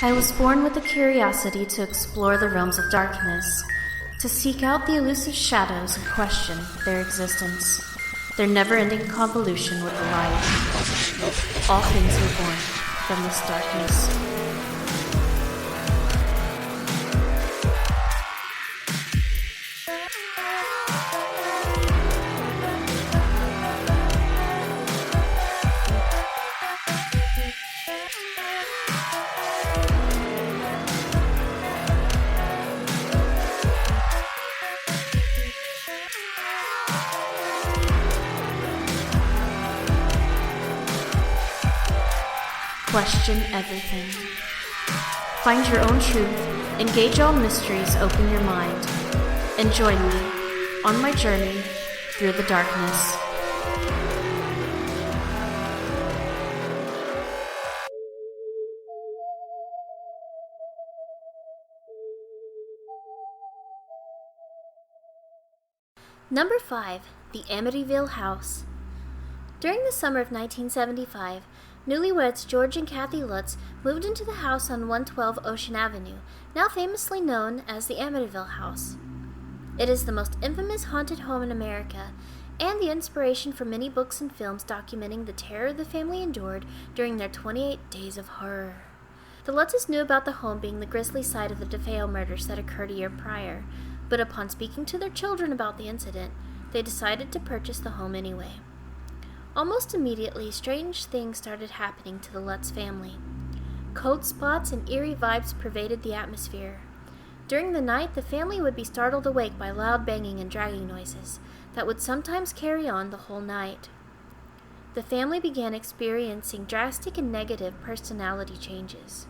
I was born with a curiosity to explore the realms of darkness, to seek out the elusive shadows and question their existence, their never-ending convolution with the light. All things were born from this darkness. Question everything. Find your own truth, engage all mysteries, open your mind, and join me on my journey through the darkness. Number 5. The Amityville House. During the summer of 1975, newlyweds George and Kathy Lutz moved into the house on 112 Ocean Avenue, now famously known as the Amityville House. It is the most infamous haunted home in America, and the inspiration for many books and films documenting the terror the family endured during their 28 days of horror. The Lutzes knew about the home being the grisly side of the DeFeo murders that occurred a year prior, but upon speaking to their children about the incident, they decided to purchase the home anyway. Almost immediately, strange things started happening to the Lutz family. Cold spots and eerie vibes pervaded the atmosphere. During the night, the family would be startled awake by loud banging and dragging noises that would sometimes carry on the whole night. The family began experiencing drastic and negative personality changes.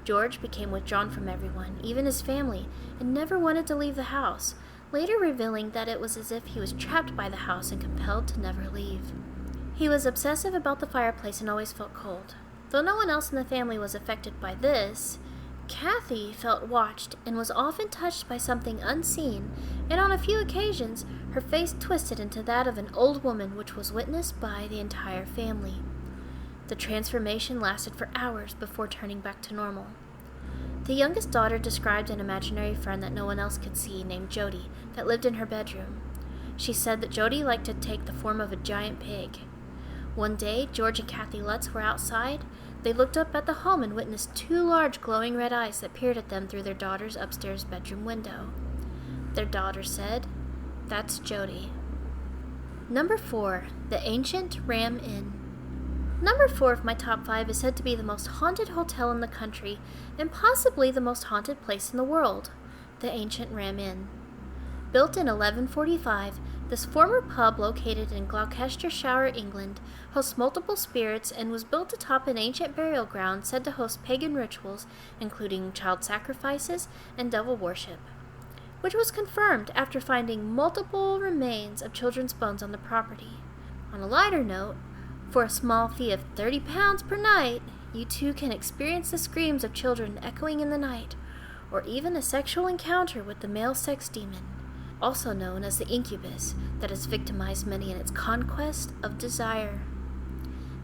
George became withdrawn from everyone, even his family, and never wanted to leave the house, later revealing that it was as if he was trapped by the house and compelled to never leave. He was obsessive about the fireplace and always felt cold. Though no one else in the family was affected by this, Kathy felt watched and was often touched by something unseen, and on a few occasions, her face twisted into that of an old woman, which was witnessed by the entire family. The transformation lasted for hours before turning back to normal. The youngest daughter described an imaginary friend that no one else could see, named Jody, that lived in her bedroom. She said that Jody liked to take the form of a giant pig. One day, George and Kathy Lutz were outside. They looked up at the home and witnessed two large glowing red eyes that peered at them through their daughter's upstairs bedroom window. Their daughter said, "That's Jody." Number 4. The Ancient Ram Inn. Number 4 of my top 5 is said to be the most haunted hotel in the country and possibly the most haunted place in the world, the Ancient Ram Inn. Built in 1145, this former pub located in Gloucestershire, England, hosts multiple spirits and was built atop an ancient burial ground said to host pagan rituals, including child sacrifices and devil worship, which was confirmed after finding multiple remains of children's bones on the property. On a lighter note, for a small fee of £30 per night, you too can experience the screams of children echoing in the night, or even a sexual encounter with the male sex demon, also known as the Incubus, that has victimized many in its conquest of desire.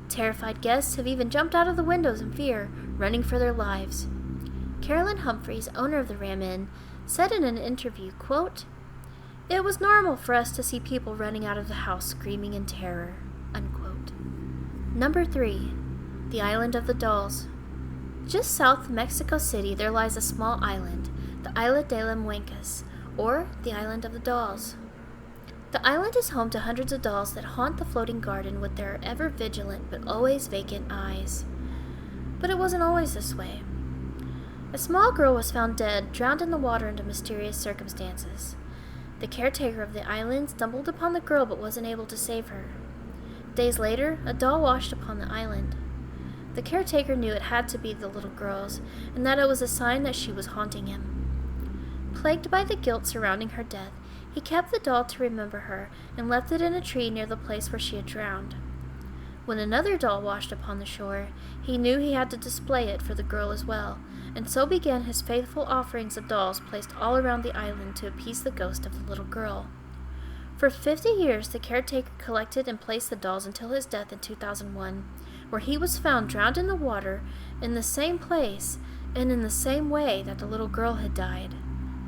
Terrified guests have even jumped out of the windows in fear, running for their lives. Carolyn Humphreys, owner of the Ram Inn, said in an interview, quote, "It was normal for us to see people running out of the house screaming in terror," unquote. Number 3. The Island of the Dolls. Just south of Mexico City, there lies a small island, the Isla de las Muñecas, or the Island of the Dolls. The island is home to hundreds of dolls that haunt the floating garden with their ever-vigilant but always vacant eyes. But it wasn't always this way. A small girl was found dead, drowned in the water under mysterious circumstances. The caretaker of the island stumbled upon the girl but wasn't able to save her. Days later, a doll washed upon the island. The caretaker knew it had to be the little girl's, and that it was a sign that she was haunting him. Plagued by the guilt surrounding her death, he kept the doll to remember her and left it in a tree near the place where she had drowned. When another doll washed upon the shore, he knew he had to display it for the girl as well, and so began his faithful offerings of dolls placed all around the island to appease the ghost of the little girl. For 50 years, the caretaker collected and placed the dolls until his death in 2001, where he was found drowned in the water in the same place and in the same way that the little girl had died.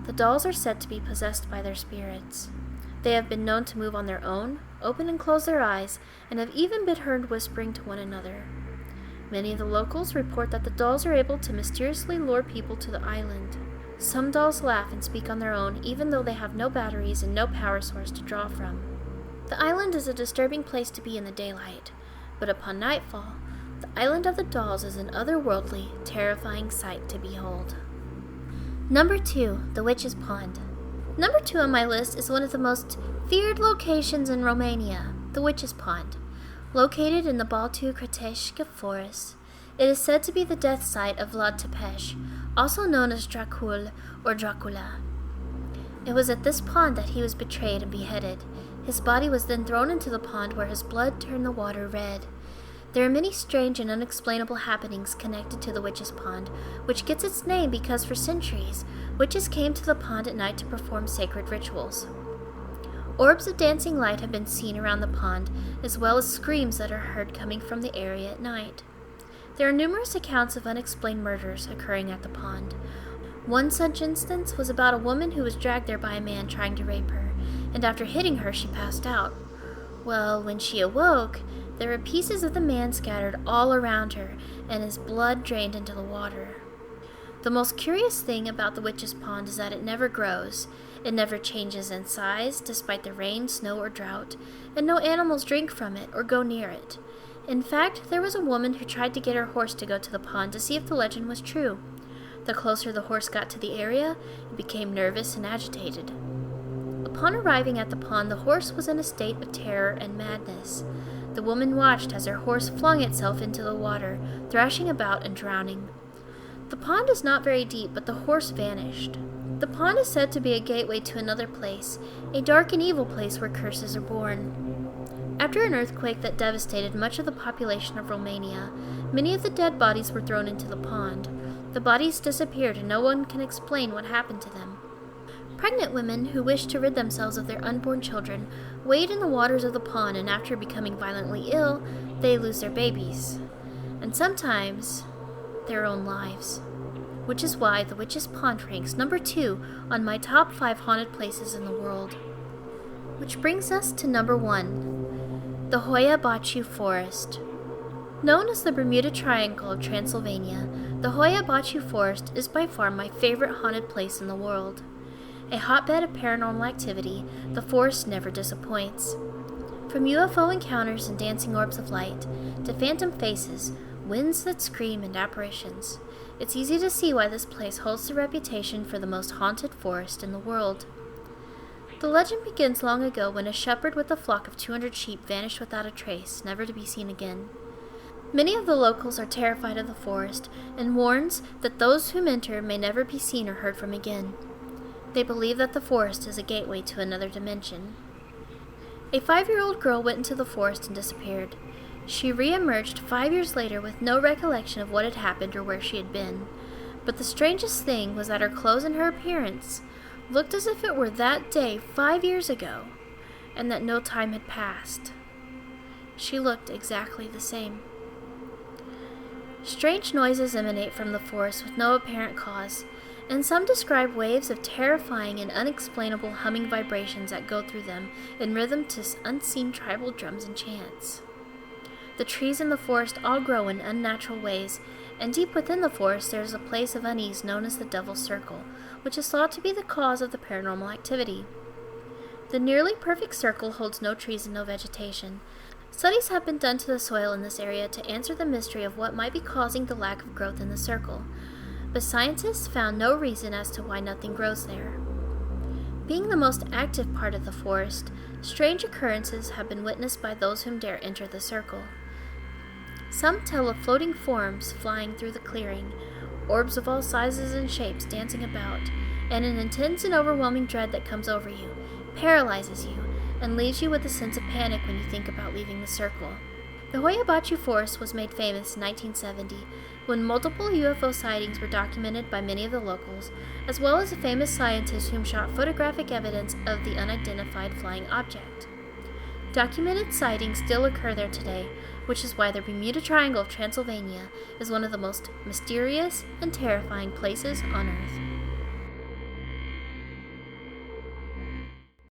The dolls are said to be possessed by their spirits. They have been known to move on their own, open and close their eyes, and have even been heard whispering to one another. Many of the locals report that the dolls are able to mysteriously lure people to the island. Some dolls laugh and speak on their own, even though they have no batteries and no power source to draw from. The island is a disturbing place to be in the daylight, but upon nightfall, the island of the dolls is an otherworldly, terrifying sight to behold. Number 2, the Witch's Pond. Number 2 on my list is one of the most feared locations in Romania, the Witch's Pond. Located in the Baciu Forest, it is said to be the death site of Vlad the Impaler, also known as Dracul or Dracula. It was at this pond that he was betrayed and beheaded. His body was then thrown into the pond where his blood turned the water red. There are many strange and unexplainable happenings connected to the Witch's Pond, which gets its name because for centuries, witches came to the pond at night to perform sacred rituals. Orbs of dancing light have been seen around the pond, as well as screams that are heard coming from the area at night. There are numerous accounts of unexplained murders occurring at the pond. One such instance was about a woman who was dragged there by a man trying to rape her, and after hitting her, she passed out. Well, when she awoke, there were pieces of the man scattered all around her, and his blood drained into the water. The most curious thing about the Witch's Pond is that it never grows. It never changes in size, despite the rain, snow, or drought, and no animals drink from it or go near it. In fact, there was a woman who tried to get her horse to go to the pond to see if the legend was true. The closer the horse got to the area, it became nervous and agitated. Upon arriving at the pond, the horse was in a state of terror and madness. The woman watched as her horse flung itself into the water, thrashing about and drowning. The pond is not very deep, but the horse vanished. The pond is said to be a gateway to another place, a dark and evil place where curses are born. After an earthquake that devastated much of the population of Romania, many of the dead bodies were thrown into the pond. The bodies disappeared and no one can explain what happened to them. Pregnant women who wish to rid themselves of their unborn children wade in the waters of the pond, and after becoming violently ill, they lose their babies, and sometimes their own lives. Which is why the Witch's Pond ranks number 2 on my top 5 haunted places in the world. Which brings us to number 1, the Hoia Baciu Forest. Known as the Bermuda Triangle of Transylvania, the Hoia Baciu Forest is by far my favorite haunted place in the world. A hotbed of paranormal activity, the forest never disappoints. From UFO encounters and dancing orbs of light, to phantom faces, winds that scream, and apparitions, it's easy to see why this place holds the reputation for the most haunted forest in the world. The legend begins long ago when a shepherd with a flock of 200 sheep vanished without a trace, never to be seen again. Many of the locals are terrified of the forest and warns that those whom enter may never be seen or heard from again. They believe that the forest is a gateway to another dimension. A 5-year-old girl went into the forest and disappeared. She re-emerged 5 years later with no recollection of what had happened or where she had been. But the strangest thing was that her clothes and her appearance looked as if it were that day 5 years ago, and that no time had passed. She looked exactly the same. Strange noises emanate from the forest with no apparent cause, and some describe waves of terrifying and unexplainable humming vibrations that go through them in rhythm to unseen tribal drums and chants. The trees in the forest all grow in unnatural ways, and deep within the forest there is a place of unease known as the Devil's Circle, which is thought to be the cause of the paranormal activity. The nearly perfect circle holds no trees and no vegetation. Studies have been done to the soil in this area to answer the mystery of what might be causing the lack of growth in the circle, but scientists found no reason as to why nothing grows there. Being the most active part of the forest, strange occurrences have been witnessed by those whom dare enter the circle. Some tell of floating forms flying through the clearing, orbs of all sizes and shapes dancing about, and an intense and overwhelming dread that comes over you, paralyzes you, and leaves you with a sense of panic when you think about leaving the circle. The Hoia Baciu Forest was made famous in 1970 when multiple UFO sightings were documented by many of the locals, as well as a famous scientist whom shot photographic evidence of the unidentified flying object. Documented sightings still occur there today, which is why the Bermuda Triangle of Transylvania is one of the most mysterious and terrifying places on Earth.